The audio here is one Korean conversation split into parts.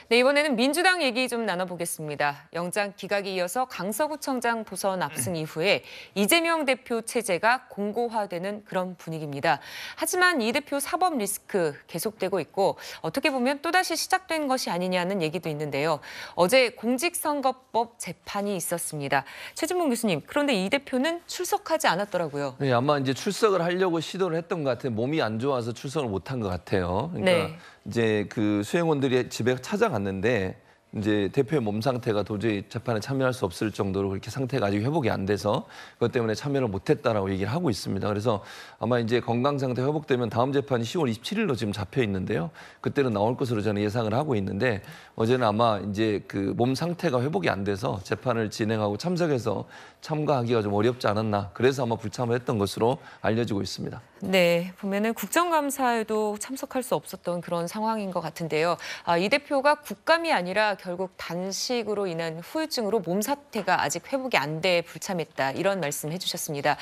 네, 이번에는 민주당 얘기 좀 나눠보겠습니다. 영장 기각에 이어서 강서구청장 보선 압승 이후에 이재명 대표 체제가 공고화되는 그런 분위기입니다. 하지만 이 대표 사법 리스크 계속되고 있고 어떻게 보면 또다시 시작된 것이 아니냐는 얘기도 있는데요. 어제 공직선거법 재판이 있었습니다. 최진봉 교수님, 그런데 이 대표는 출석하지 않았더라고요. 네, 아마 이제 출석을 하려고 시도를 했던 것 같아요. 몸이 안 좋아서 출석을 못한 것 같아요. 그러니까 네. 이제 그 수행원들이 집에 찾아갔는데 이제 대표의 몸 상태가 도저히 재판에 참여할 수 없을 정도로 그렇게 상태가 아직 회복이 안 돼서 그것 때문에 참여를 못했다라고 얘기를 하고 있습니다. 그래서 아마 이제 건강 상태 회복되면 다음 재판이 10월 27일로 지금 잡혀 있는데요. 그때는 나올 것으로 저는 예상을 하고 있는데 어제는 아마 이제 그 몸 상태가 회복이 안 돼서 재판을 진행하고 참석해서 참가하기가 좀 어렵지 않았나. 그래서 아마 불참을 했던 것으로 알려지고 있습니다. 네, 보면은 국정감사에도 참석할 수 없었던 그런 상황인 것 같은데요. 이 대표가 국감이 아니라 결국 단식으로 인한 후유증으로 몸 상태가 아직 회복이 안 돼 불참했다. 이런 말씀 해주셨습니다.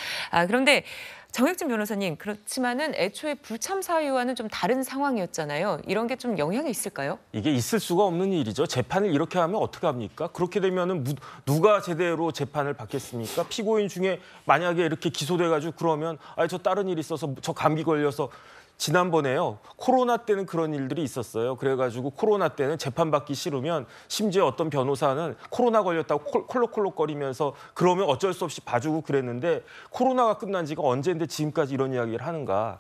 그런데 정혁진 변호사님, 그렇지만은 애초에 불참 사유와는 좀 다른 상황이었잖아요. 이런 게 좀 영향이 있을까요? 이게 있을 수가 없는 일이죠. 재판을 이렇게 하면 어떻게 합니까? 그렇게 되면은 누가 제대로 재판을 받겠습니까? 피고인 중에 만약에 이렇게 기소돼가지고 그러면 저 다른 일 있어서 저 감기 걸려서 지난번에요. 코로나 때는 그런 일들이 있었어요. 그래가지고 코로나 때는 재판받기 싫으면 심지어 어떤 변호사는 코로나 걸렸다고 콜록콜록거리면서 그러면 어쩔 수 없이 봐주고 그랬는데 코로나가 끝난 지가 언제인데 지금까지 이런 이야기를 하는가.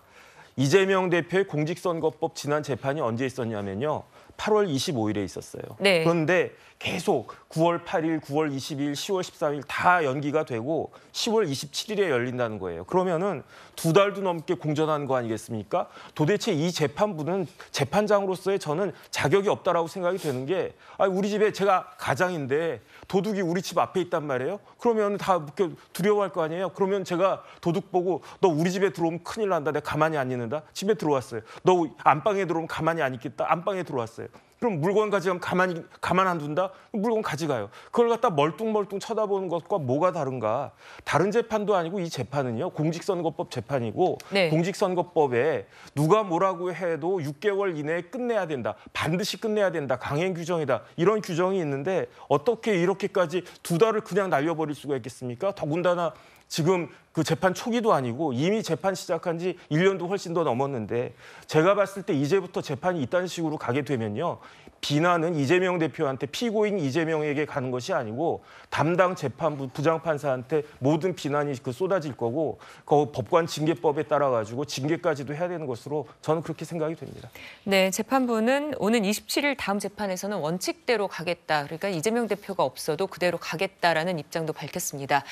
이재명 대표의 공직선거법 지난 재판이 언제 있었냐면요. 8월 25일에 있었어요. 네. 그런데 계속 9월 8일, 9월 20일, 10월 13일 다 연기가 되고 10월 27일에 열린다는 거예요. 그러면은 2달도 넘게 공전한 거 아니겠습니까? 도대체 이 재판부는 재판장으로서의 저는 자격이 없다라고 생각이 되는 게 우리 집에 제가 가장인데 도둑이 우리 집 앞에 있단 말이에요. 그러면 다 두려워할 거 아니에요. 그러면 제가 도둑 보고 너 우리 집에 들어오면 큰일 난다. 내가 가만히 안 있는다. 집에 들어왔어요. 너 안방에 들어오면 가만히 안 있겠다. 안방에 들어왔어요. 그럼 물건 가져가면 가만 안 둔다? 물건 가져가요. 그걸 갖다 멀뚱멀뚱 쳐다보는 것과 뭐가 다른가? 다른 재판도 아니고 이 재판은요. 공직선거법 재판이고 네. 공직선거법에 누가 뭐라고 해도 6개월 이내에 끝내야 된다. 반드시 끝내야 된다. 강행 규정이다. 이런 규정이 있는데 어떻게 이렇게까지 2달을 그냥 날려버릴 수가 있겠습니까? 더군다나 지금 그 재판 초기도 아니고 이미 재판 시작한 지 1년도 훨씬 더 넘었는데 제가 봤을 때 이제부터 재판이 이딴 식으로 가게 되면요. 비난은 이재명 대표한테 피고인 이재명에게 가는 것이 아니고 담당 재판부 부장판사한테 모든 비난이 쏟아질 거고 그 법관 징계법에 따라 가지고 징계까지도 해야 되는 것으로 저는 그렇게 생각이 됩니다. 네, 재판부는 오는 27일 다음 재판에서는 원칙대로 가겠다. 그러니까 이재명 대표가 없어도 그대로 가겠다라는 입장도 밝혔습니다.